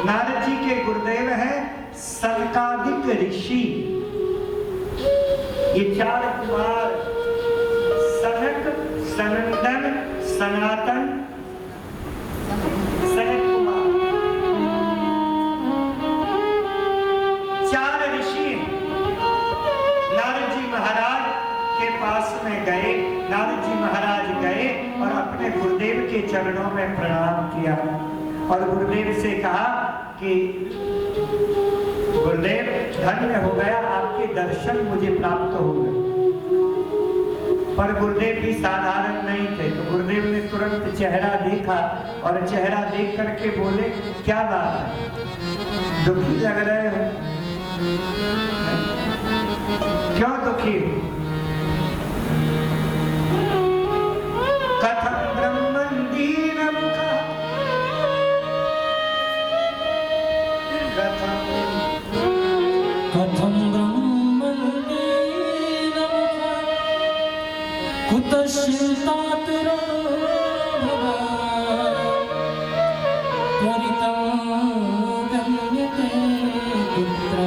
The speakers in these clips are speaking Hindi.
नारद जी के गुरुदेव हैं सनकादिक ऋषि। ये 4 कुमार सनक, सनंदन, सनातन, सनक कुमार, 4 ऋषि नारद जी महाराज के पास में गए। नारद जी महाराज गए और अपने गुरुदेव के चरणों में प्रणाम किया और गुरुदेव से कहा कि गुरुदेव धन्य हो गया, आपके दर्शन मुझे प्राप्त हो गए। पर गुरुदेव भी साधारण नहीं थे, तो गुरुदेव ने तुरंत चेहरा देखा और चेहरा देख करके बोले, क्या बात है, दुखी लग रहे हो? क्यों दुखी हो? कथम ब्रह्मन् दीनमुखः, कथं ब्रह्मन् दीनमुखः कुतश्चिन्तातुरो भवेत् त्वरितं गम्यते कुत्र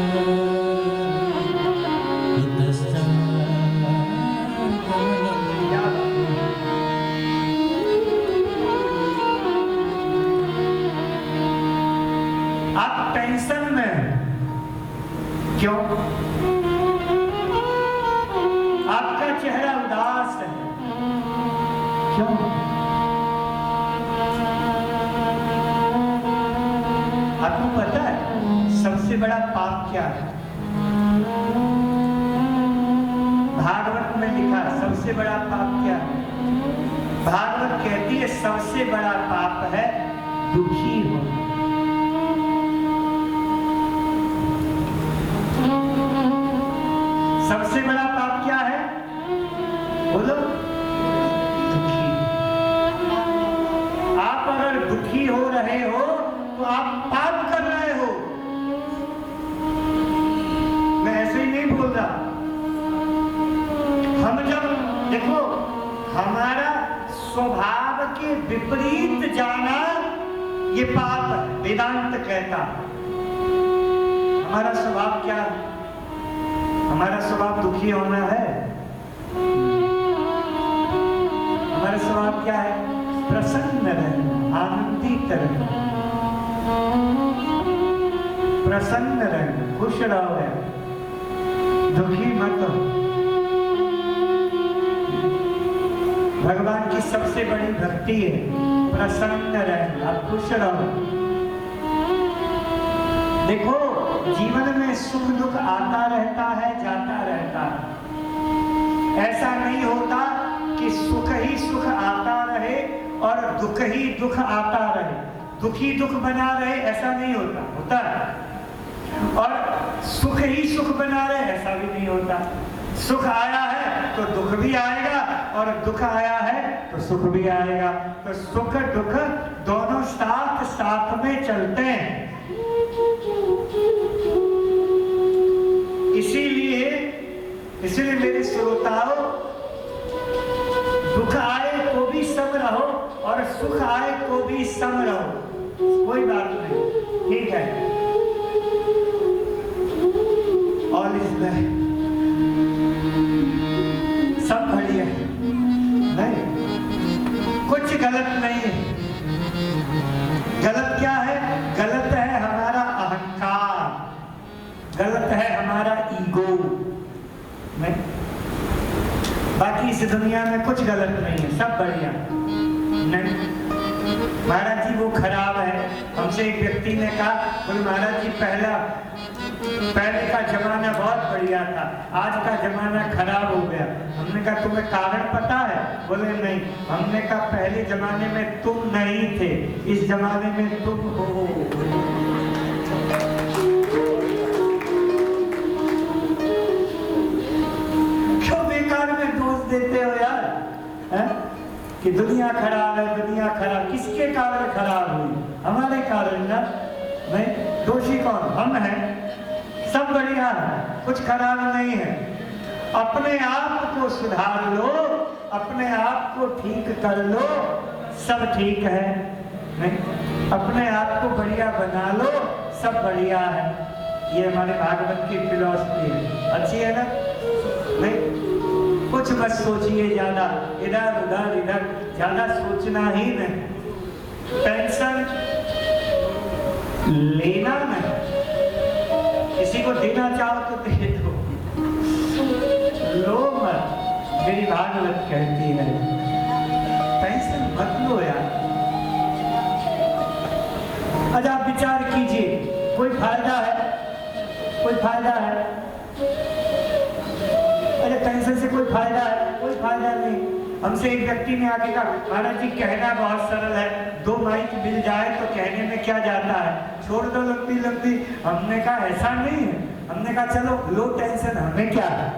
इतश्च आप टेंशन में हैं। क्यों? आपका चेहरा उदास है। क्यों? आपको पता है सबसे बड़ा पाप क्या है? भागवत में लिखा सबसे बड़ा पाप क्या है? भागवत कहती है सबसे बड़ा पाप है दुखी होना। सबसे बड़ा पाप क्या है? बोलो, दुखी। आप अगर दुखी हो रहे हो तो आप पाप कर रहे हो। मैं ऐसे ही नहीं बोल रहा। हम जब देखो, हमारा स्वभाव के विपरीत जाना ये पाप है, वेदांत कहता। हमारा स्वभाव क्या है? हमारा स्वभाव दुखी होना है। हमारा स्वभाव क्या है? प्रसन्न रहना, आनंदित रहना, प्रसन्न रहना, खुश रहो है, दुखी मत हो। भगवान की सबसे बड़ी भक्ति है प्रसन्न रहना, आप खुश रहो। देखो, जीवन में सुख दुख आता रहता है, जाता रहता है। ऐसा नहीं होता कि सुख ही सुख आता रहे और दुख ही दुख आता रहे, दुख ही दुख बना रहे, ऐसा नहीं होता। होता है। और सुख ही सुख बना रहे, ऐसा भी नहीं होता। सुख आया है तो दुख भी आएगा और दुख आया है तो सुख भी आएगा। तो सुख दुख दोनों साथ साथ में चलते हैं। इसीलिए मेरे श्रोताओं, दुख आए तो भी सम रहो और सुख आए तो भी सम रहो, कोई बात नहीं, ठीक है। ऑल इज वेल, सब बढ़िया है, नहीं कुछ गलत नहीं है। गलत क्या है? गलत है हमारा अहंकार, गलत है हमारा ईगो। नहीं, बाकी इस दुनिया में कुछ गलत नहीं है, सब बढ़िया। नहीं महाराज जी वो खराब है। हमसे एक व्यक्ति ने कहा, बोले महाराज जी पहले का जमाना बहुत बढ़िया था, आज का जमाना खराब हो गया। हमने कहा तुम्हें कारण पता है? बोले नहीं। हमने कहा पहले जमाने में तुम नहीं थे, इस जमाने में तुम हो। क्यों बेकार में दोष देते हो यार? है? कि दुनिया खराब है, दुनिया खराब। किसके कारण खराब हुई? हमारे कारण ना। नहीं, दोषी कौन? हम हैं। सब बढ़िया है, कुछ खराब नहीं है। अपने आप को सुधार लो, अपने आप को ठीक कर लो, सब ठीक है। नहीं, अपने आप को बढ़िया बना लो, सब बढ़िया है। ये हमारे भागवत की फिलॉसफी है, अच्छी है ना? नहीं, कुछ मत सोचिए ज्यादा, इधर उधर इधर ज्यादा सोचना ही नहीं। टेंशन लेना नहीं, किसी को देना चाहो तो दे दो, लो मत। मेरी भागवत कहती है टेंशन मत लो यार। आज आप विचार कीजिए, कोई फायदा है? कोई फायदा है? अरे टेंशन से कोई फायदा है? कोई फायदा नहीं। हमसे एक व्यक्ति ने आके कहा, महाराज जी कहना बहुत सरल है, 2 माइक मिल जाए तो कहने में क्या जाता है, छोड़ दो लंबी लंबी। हमने कहा ऐसा नहीं है, हमने कहा चलो लो टेंशन, हमें क्या है।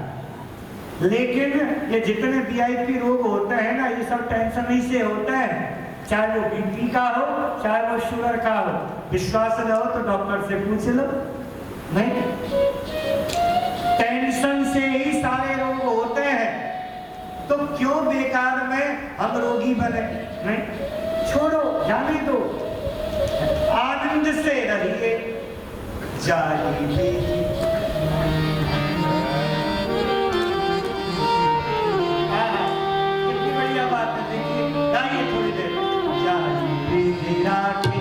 लेकिन ये जितने वीआईपी रोग होते हैं ना, ये सब टेंशन ही से होते हैं, चाहे वो बीपी का हो, चाहे वो शुगर का हो। विश्वास न हो तो डॉक्टर से पूछ लो। नहीं, टेंशन से ही सारे रोग होते हैं, तो क्यों बेकार में हम रोगी बने? नहीं, छोड़ो, जाने दो, आनंद से रहिए। जाइए कितनी बढ़िया बात है, देखिए गाइए थोड़ी देर। जाइए राधे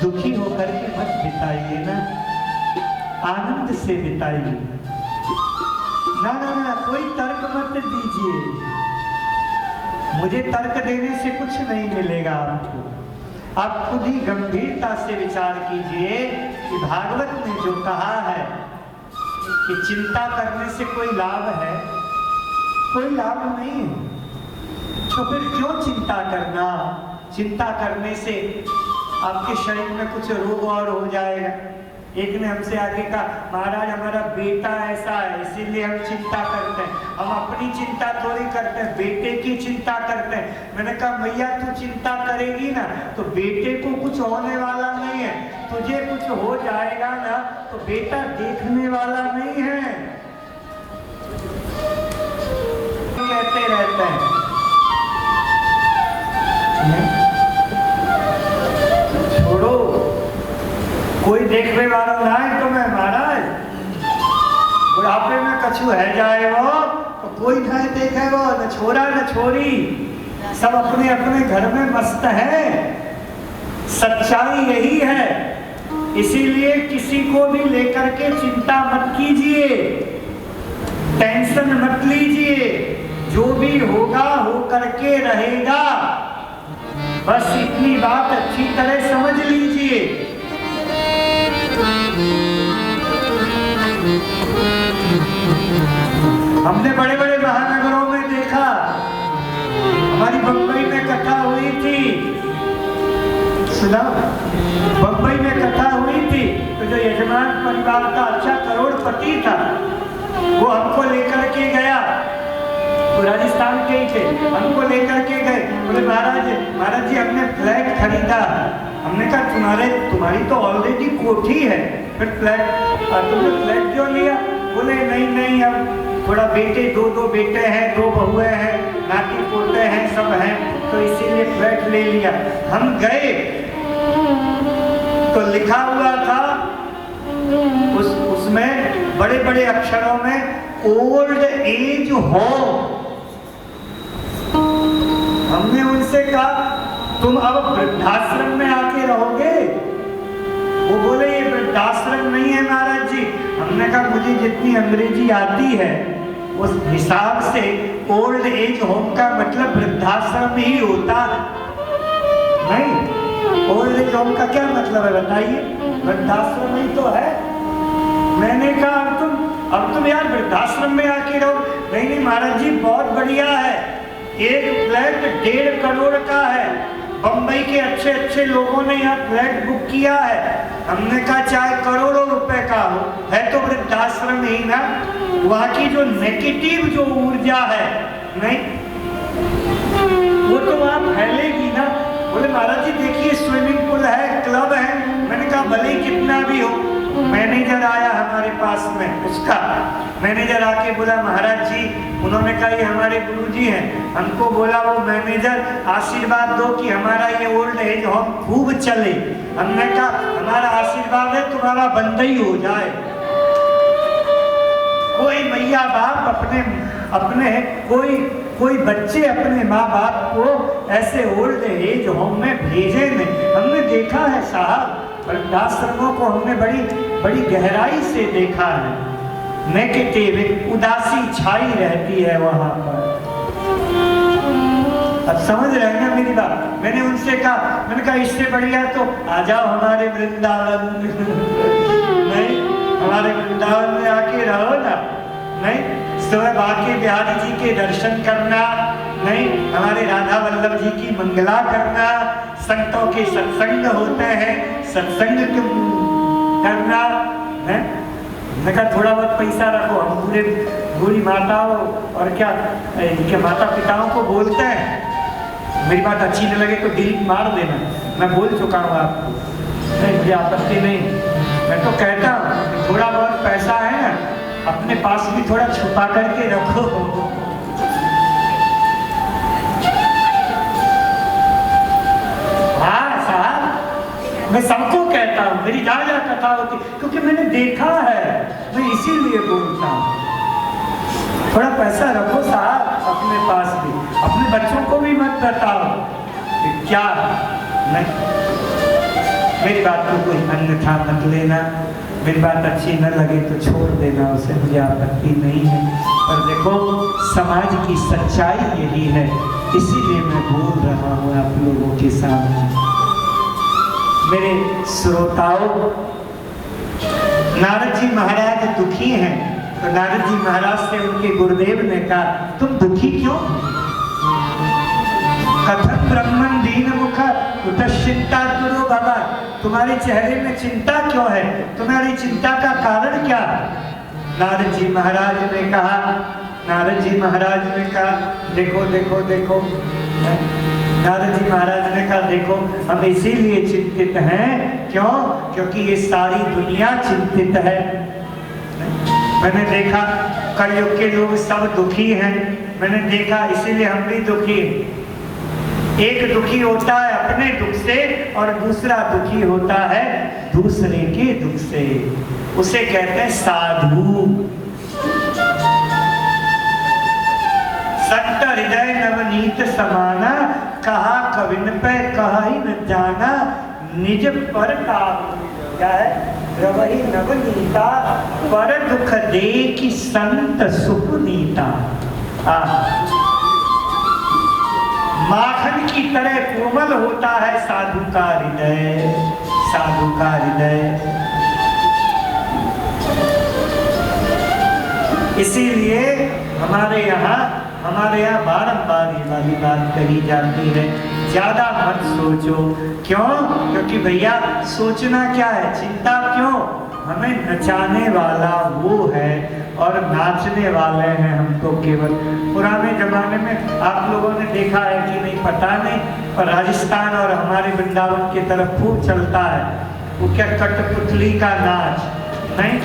दुखी होकर के मत बिताइए ना, आनंद से बिताइए। ना ना ना, कोई तर्क मत दीजिए, मुझे तर्क देने से कुछ नहीं मिलेगा आपको। आप खुद ही गंभीरता से विचार कीजिए कि भागवत ने जो कहा है कि चिंता करने से कोई लाभ है, कोई लाभ नहीं है। तो फिर क्यों चिंता करना? चिंता करने से आपके शरीर में कुछ रोग और हो जाएगा। एक ने हमसे आगे कहा, महाराज हमारा बेटा ऐसा है इसीलिए हम चिंता करते हैं। हम अपनी चिंता थोड़ी करते हैं, बेटे की चिंता करते हैं। मैंने कहा भैया तू चिंता करेगी ना तो बेटे को कुछ होने वाला नहीं है, तुझे कुछ हो जाएगा ना तो बेटा देखने वाला नहीं है। कहते रहते हैं छोड़ो, कोई देखने वाला ना है तो मैं महाराज बुढ़ापे में कछु है जाए वो तो कोई ना देखे वो, न छोरा न छोरी, सब अपने अपने घर में मस्त है। सच्चाई यही है। इसीलिए किसी को भी लेकर के चिंता मत कीजिए, टेंशन मत लीजिए। जो भी होगा हो करके रहेगा, बस इतनी बात अच्छी तरह समझ लीजिए। हमने बड़े बड़े महानगरों में देखा, हमारी बम्बई में कथा हुई थी, सुना बम्बई में कथा हुई थी। तो जो यजमान परिवार का अच्छा करोड़पति था वो हमको लेकर के गया, तो राजस्थान के ही थे, हमको लेकर के गए। बोले महाराज जी हमने फ्लैट खरीदा। हमने कहा तुम्हारी तो ऑलरेडी कोठी है, फिर फ्लैट तुमने फ्लैट क्यों लिया? बोले नहीं अब थोड़ा बेटे, दो बेटे हैं, 2 बहुएं हैं, नाती पोते हैं, सब हैं, तो इसीलिए फ्लैट ले लिया। हम गए तो लिखा हुआ था उसमें बड़े बड़े अक्षरों में ओल्ड एज होम। हमने उनसे कहा तुम अब वृद्धाश्रम में आके रहोगे? वो बोले ये वृद्धाश्रम नहीं है महाराज जी। हमने कहा मुझे जितनी अंग्रेजी आती है उस हिसाब से ओल्ड एज होम का मतलब वृद्धाश्रम ही होता नहीं। ओल्ड एज होम का क्या मतलब है बताइए? वृद्धाश्रम ही तो है। मैंने कहा अब तुम यार वृद्धाश्रम में आके रहो। नहीं महाराज जी बहुत बढ़िया है, एक फ्लैट 1.5 करोड़ का है, बंबई के अच्छे अच्छे लोगों ने यहाँ फ्लैट बुक किया है। हमने कहा चाहे करोड़ों रुपए का हो, है तो वृद्धाश्रम ही ना। वहाँ की जो नेगेटिव जो ऊर्जा है नहीं वो तो वहाँ फैलेगी ना। बोले महाराज जी देखिए स्विमिंग पूल है, क्लब है। मैंने कहा भले ही कितना भी हो। मैनेजर आया हमारे पास में, उसका मैनेजर आके बोला महाराज जी, उन्होंने कहा ये हमारे गुरुजी हैं, हमको बोला वो मैनेजर आशीर्वाद दो कि हमारा ये ओल्ड एज होम खूब चले। हमने कहा हमारा आशीर्वाद है तुम्हारा बंद ही हो जाए। कोई मैया बाप अपने कोई बच्चे अपने माँ बाप को ऐसे ओल्ड एज होम में भेजे नहीं। हमने देखा है साहब, वृद्धाश्रमों को हमने बड़ी गहराई से देखा है। नेगेटिव उदासी छाई रहती है वहां पर। अब समझ रहे हैं ना मेरी बात? मैंने उनसे कहा इससे बढ़िया तो आ जाओ हमारे वृंदावन नहीं, हमारे वृंदावन में आके रहो ना। नहीं सुबह बाके बिहारी जी के दर्शन करना, नहीं हमारे राधा वल्लभ जी की मंगला करना, संतों के सत्संग होते हैं, सत्संग करना है। मैं कहा थोड़ा बहुत पैसा रखो, हम पूरी माताओं और क्या इनके माता पिताओं को बोलते हैं। मेरी बात अच्छी न लगे तो डिलीट मार देना, मैं बोल चुका हूँ आपको, नहीं मुझे आपत्ति नहीं। मैं तो कहता हूँ थोड़ा बहुत पैसा है ना अपने पास भी थोड़ा छुपा करके रखो। हाँ साहब मैं सबको कहता हूँ, मेरी जहाँ कथा होती, क्योंकि मैंने देखा है, मैं इसीलिए बोलता हूँ। थोड़ा पैसा रखो साहब अपने पास भी, अपने बच्चों को भी मत बताओ कि क्या नहीं। मेरी बात को कोई अन्यथा मत लेना, मेरी बात अच्छी न लगे तो छोड़ देना, उसे मुझे आपत्ति नहीं है। पर देखो समाज की सच्चाई यही है, इसीलिए मैं बोल रहा हूँ आप लोगों के सामने। मेरे श्रोताओं, नारद जी महाराज दुखी हैं, तो नारद जी महाराज से उनके गुरुदेव ने कहा, तुम दुखी क्यों? कथम ब्रह्मन दीन मुख कुतश्चिंता करो बाबा, तुम्हारे चेहरे में चिंता क्यों है? तुम्हारी चिंता का कारण क्या? नारद जी महाराज ने कहा, नारद जी महाराज ने कहा, देखो देखो देखो, नारद जी महाराज ने कहा, देखो हम इसीलिए चिंतित हैं, क्यों? क्योंकि ये सारी दुनिया चिंतित है। मैंने देखा कलयुग के लोग सब दुखी हैं, मैंने देखा, इसीलिए हम भी दुखी हैं। एक दुखी होता है अपने दुख से और दूसरा दुखी होता है दूसरे के दुख से, उसे कहते हैं साधु। सत्य हृदय नवनीत समाना, कहा कविन पे कहा ही न जाना, निज पर क्या है? रवहि नवनीता, पर दुख दे कि संत सुपुनीता। माखन की तरह कोमल होता है साधु का हृदय, साधु का हृदय। इसीलिए हमारे यहाँ बारंबार ये वाली बात कही जाती है, ज्यादा मत सोचो। क्यों? क्योंकि भैया सोचना क्या है, चिंता क्यों? हमें नचाने वाला वो है और नाचने वाले हैं हम तो केवल। पुराने जमाने में आप लोगों ने देखा है कि नहीं पता नहीं, और राजस्थान और हमारे वृंदावन की तरफ खूब चलता है वो क्या, कठपुतली का नाच, नहीं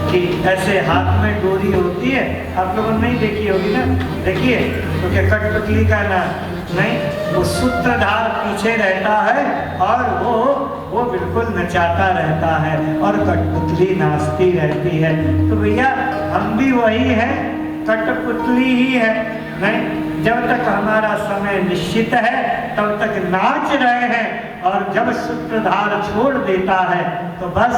कि ऐसे हाथ में डोरी होती है, आप लोगों ने नहीं देखी होगी ना, देखिए तो क्या कठपुतली का नाच नहीं, वो सूत्रधार पीछे रहता है और वो बिल्कुल नचाता रहता है और कठपुतली नाचती रहती है। तो भैया हम भी वही है, कठपुतली ही है, नहीं? जब तक हमारा समय निश्चित है तब तक नाच रहे हैं, और जब सूत्रधार छोड़ देता है तो बस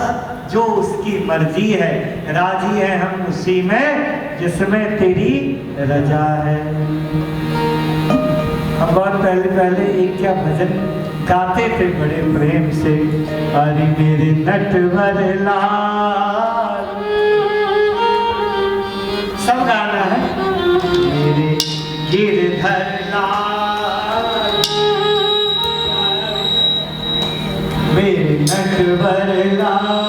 जो उसकी मर्जी है, राजी है हम उसी में जिसमें तेरी रजा है। हम बहुत पहले एक क्या भजन गाते थे बड़े प्रेम से, अरे मेरे नटवर लाल, सब गाना है, मेरे गिरधर लाल, मेरे नटवर लाल,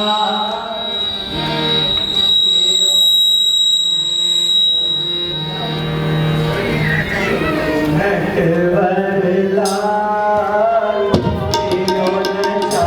नटवर लाल तेरो नचा,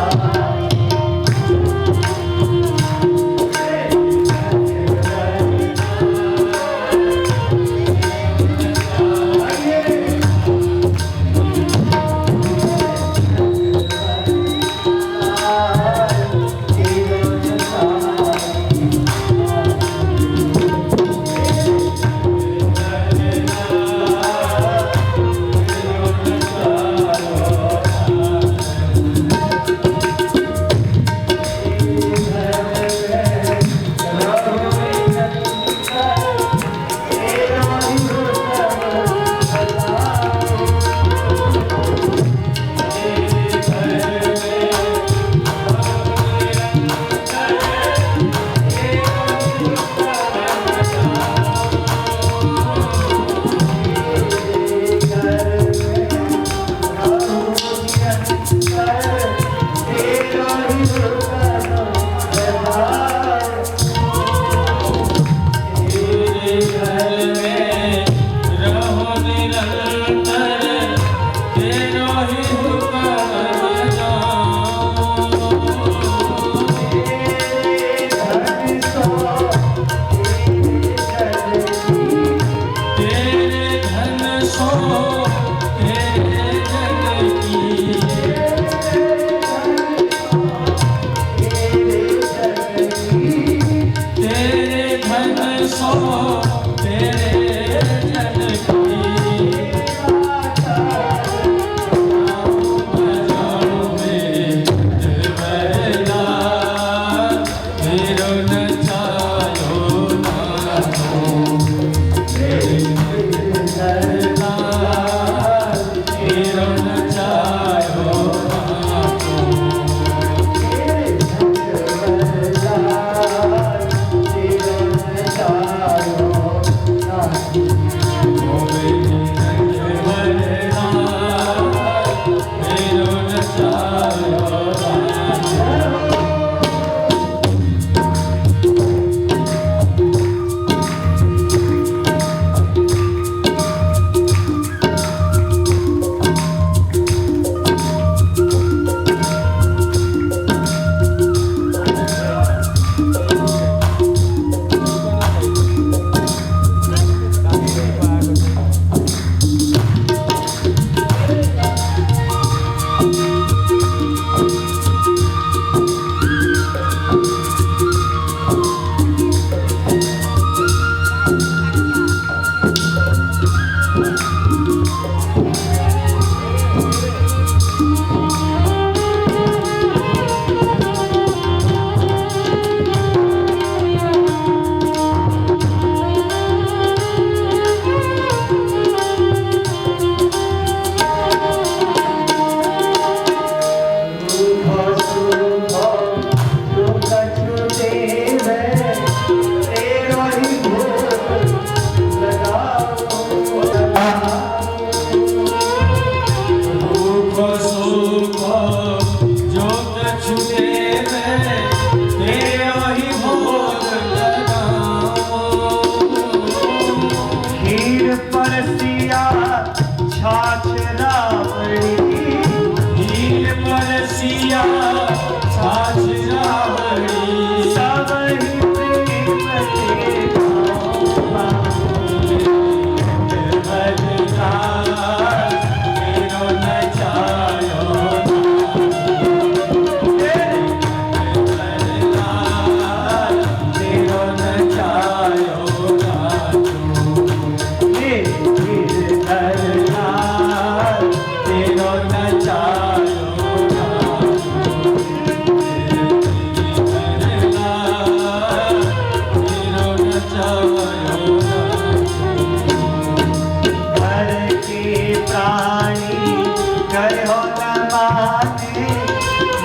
कहो न माने,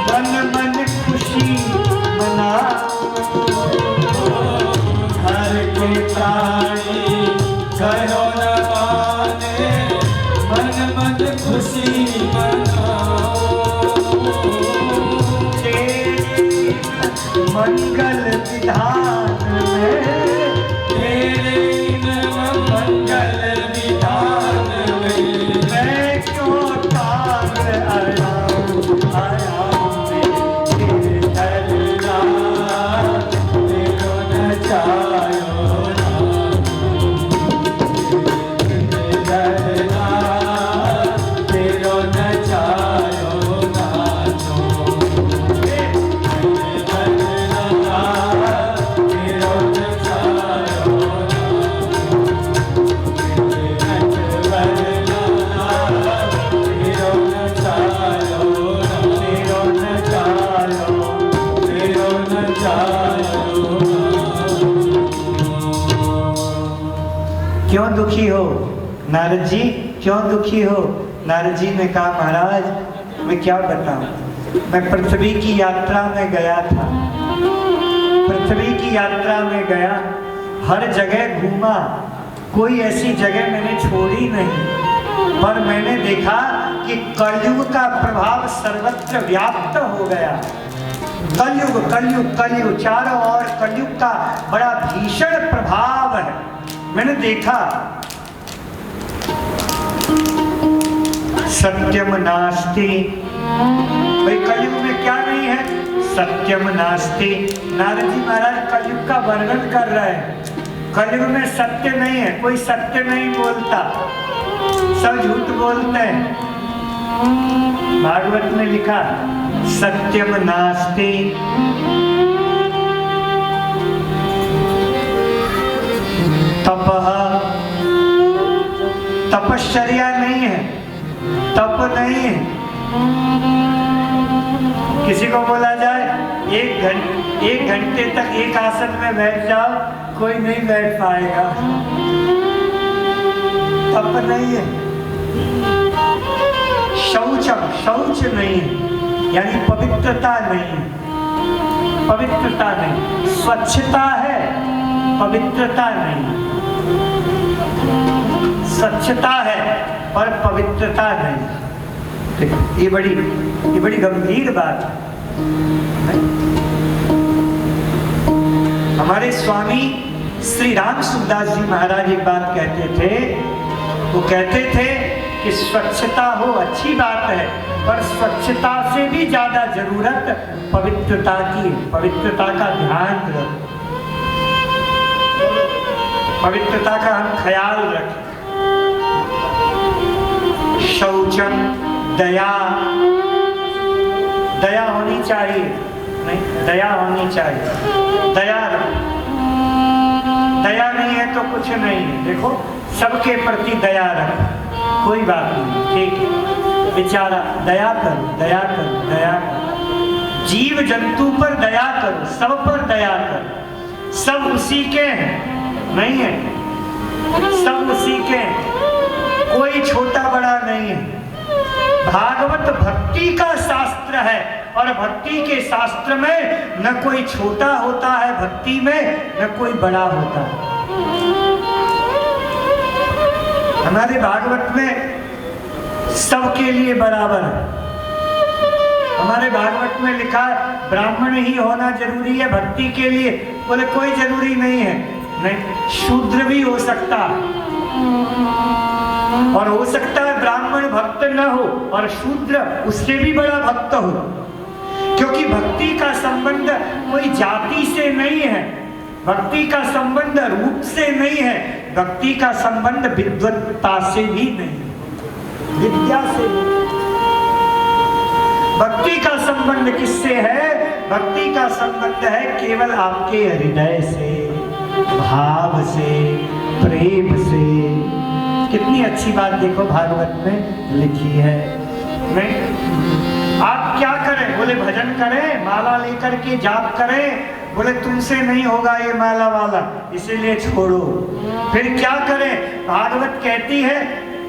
मन मन खुशी मनाओ। हर के प्राणी कहो न माने, मन मन खुशी मनाओ। तेरे मंगल विधान में, तेरे मंगल विधान में, मैं क्यों टाल आयाऊं तेरे धरना तेरो नचायो धरना तेरो नचायो नाचो। क्यों दुखी हो नारद जी, क्यों दुखी हो? नारद जी ने कहा महाराज मैं क्या बताऊं, मैं पृथ्वी की यात्रा में गया था, पृथ्वी की यात्रा में गया, हर जगह घूमा, कोई ऐसी जगह मैंने छोड़ी नहीं, पर मैंने देखा कि कलयुग का प्रभाव सर्वत्र व्याप्त हो गया। कलयुग कलयुग कलयुग, चारों ओर कलयुग का बड़ा भीषण प्रभाव है। मैंने देखा सत्यम नास्ति, भाई कलयुग में क्या नहीं है? सत्यम नास्ति। नारद जी महाराज कलयुग का वर्णन कर रहे हैं। कलयुग में सत्य नहीं है, कोई सत्य नहीं बोलता, सब झूठ बोलते हैं। भागवत में लिखा सत्यम नास्ति। तपः, तपश्चर्या नहीं है, तप नहीं है। किसी को बोला जाए एक घंटे तक एक आसन में बैठ जाओ, कोई नहीं बैठ पाएगा, तप नहीं है। शौचम, शौच नहीं है, यानी पवित्रता नहीं है, पवित्रता नहीं। स्वच्छता है, पवित्रता नहीं। स्वच्छता है पर पवित्रता नहीं। देखो ये बड़ी गंभीर बात है। हमारे स्वामी श्री राम सुखदास जी महाराज एक बात कहते थे, वो कहते थे कि स्वच्छता हो अच्छी बात है, पर स्वच्छता से भी ज्यादा जरूरत पवित्रता की। पवित्रता का ध्यान रखो, पवित्रता का हम ख्याल रखें। शौचम, दया, दया होनी चाहिए, नहीं दया होनी चाहिए, दया रखो। दया नहीं है तो कुछ नहीं है। देखो सबके प्रति दया रखो, कोई बात नहीं, ठीक है, बेचारा दया करो, दया करो, दया करो। जीव जंतु पर दया करो, सब पर दया करो, सब उसी के हैं, नहीं है, सब उसी के हैं, कोई छोटा बड़ा नहीं है। भागवत भक्ति का शास्त्र है और भक्ति के शास्त्र में न कोई छोटा होता है, भक्ति में न कोई बड़ा होता है। हमारे भागवत में सबके लिए बराबर है। हमारे भागवत में लिखा है ब्राह्मण ही होना जरूरी है भक्ति के लिए, बोले कोई जरूरी नहीं है, नहीं, शूद्र भी हो सकता है, और हो सकता है ब्राह्मण भक्त न हो और शूद्र उससे भी बड़ा भक्त हो, क्योंकि भक्ति का संबंध कोई जाति से नहीं है, भक्ति का संबंध रूप से नहीं है, भक्ति का संबंध विद्वत्ता से भी नहीं, विद्या से नहीं। भक्ति का संबंध किससे है? भक्ति का संबंध है केवल आपके हृदय से, भाव से, प्रेम से। कितनी अच्छी बात देखो भागवत में लिखी है। नहीं, आप क्या करें? बोले भजन करें, माला लेकर के जाप करें, बोले तुमसे नहीं होगा ये माला वाला, इसीलिए छोड़ो। फिर क्या करें? भागवत कहती है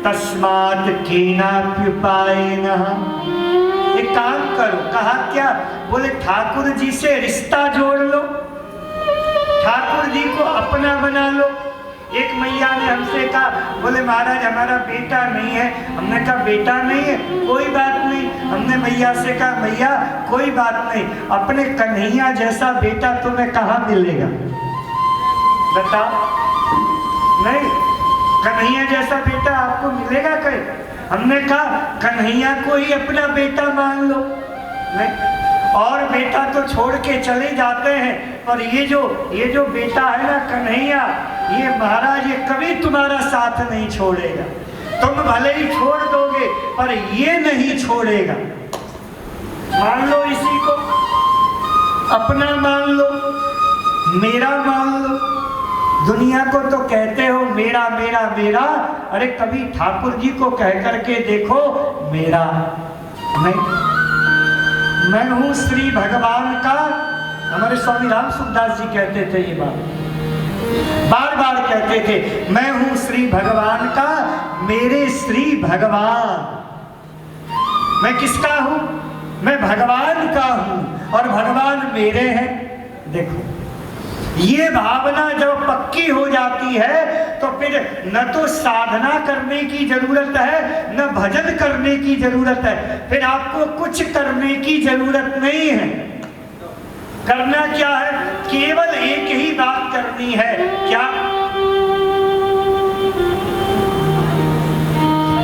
तस्मात् केनाप्युपायेन। एक काम करो। कहा क्या? बोले ठाकुर जी से रिश्ता जोड़ लो, ठाकुर जी को अपना बना लो। एक मैया ने हमसे कहा, बोले महाराज हमारा बेटा नहीं है। हमने कहा बेटा नहीं है, कोई बात नहीं। हमने मैया से कहा मैया कोई बात नहीं, अपने कन्हैया जैसा बेटा तुम्हें कहाँ मिलेगा? बताओ, नहीं कन्हैया जैसा बेटा आपको मिलेगा कहीं? हमने कहा कन्हैया को ही अपना बेटा मान लो। नहीं, और बेटा तो छोड़ के चले जाते हैं, पर ये जो बेटा है ना कन्हैया, ये महाराज ये कभी तुम्हारा साथ नहीं छोड़ेगा। तुम भले ही छोड़ दोगे पर ये नहीं छोड़ेगा। मान लो इसी को, अपना मान लो, मेरा मान लो। दुनिया को तो कहते हो मेरा मेरा मेरा, अरे कभी ठाकुर जी को कह करके देखो मेरा नहीं। मैं हूं श्री भगवान का। हमारे स्वामी राम सुखदास जी कहते थे ये बार बार कहते थे, मैं हूं श्री भगवान का, मेरे श्री भगवान। मैं किसका हूं? मैं भगवान का हूं और भगवान मेरे हैं। देखो ये भावना जब पक्की हो जाती है तो फिर न तो साधना करने की जरूरत है, न भजन करने की जरूरत है। फिर आपको कुछ करने की जरूरत नहीं है। करना क्या है? केवल एक ही बात करनी है। क्या?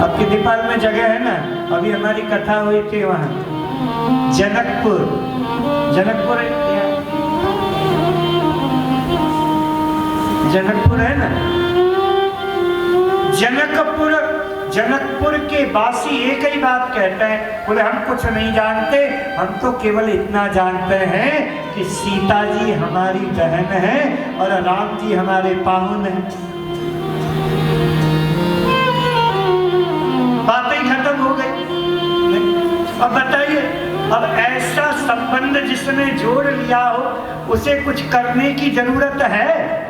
आपके नेपाल में जगह है ना, अभी हमारी कथा हुई थी वहां जनकपुर। जनकपुर है ना, जनकपुर के वासी एक ही बात कहते हैं, बोले हम कुछ नहीं जानते, हम तो केवल इतना जानते हैं कि सीता जी हमारी बहन है और राम जी हमारे पाहुन हैं। बातें खत्म हो गई। अब बताइए, अब ऐसा संबंध जिसने जोड़ लिया हो उसे कुछ करने की जरूरत है?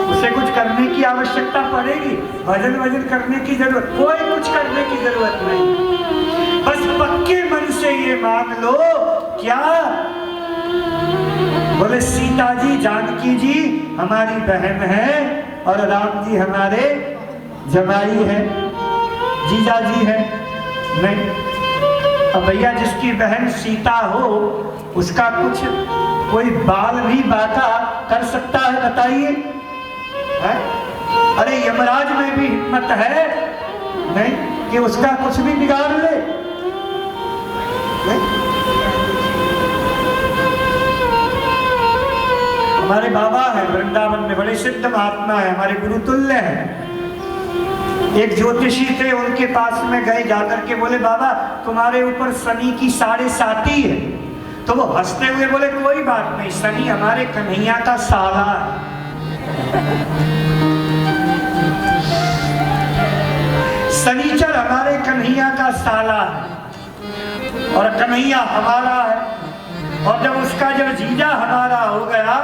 उसे कुछ करने की आवश्यकता पड़ेगी? भजन करने की जरूरत, कोई कुछ करने की जरूरत नहीं। बस पक्के मन से ये मान लो। क्या? बोले सीता जी जानकी जी हमारी बहन है और राम जी हमारे जमाई है, जीजा जी है। नहीं, अब भैया जिसकी बहन सीता हो उसका कुछ कोई बाल भी बाका कर सकता है? बताइए। अरे यमराज में भी हिम्मत है नहीं कि उसका कुछ भी बिगाड़ ले? नहीं? हमारे बाबा है वृंदावन में, बड़े सिद्ध महात्मा है, हमारे गुरु तुल्य हैं। एक ज्योतिषी थे, उनके पास में गए, जाकर के बोले बाबा तुम्हारे ऊपर शनि की 7.5 है। तो वो हंसते हुए बोले कोई बात नहीं, शनि हमारे कन्हैया का साला है। शनिचर हमारे कन्हैया का साला है और कन्हैया हमारा है। और जब उसका जब जीजा हमारा हो गया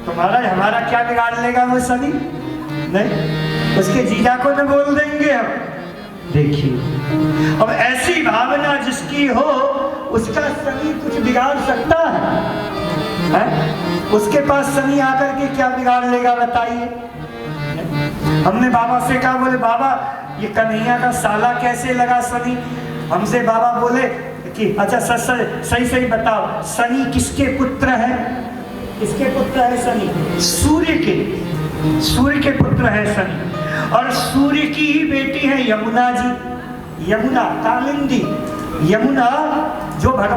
तो महाराज हमारा क्या बिगाड़ लेगा वो शनि? नहीं, उसके जीजा को न बोल देंगे हम। देखिए, अब ऐसी भावना जिसकी हो उसका शनि कुछ बिगाड़ सकता है? उसके पास शनि आकर के क्या बिगाड़ लेगा बताइए? हमने बाबा से कहा, बोले बाबा ये कन्हैया का साला कैसे लगा शनि? हमसे बाबा बोले कि अच्छा सही बताओ, शनि किसके पुत्र है? किसके पुत्र है शनि? सूर्य के पुत्र है शनि। और सूर्य की ही बेटी है यमुना जी, यमुना कालिंदी, यमुना जो भगवान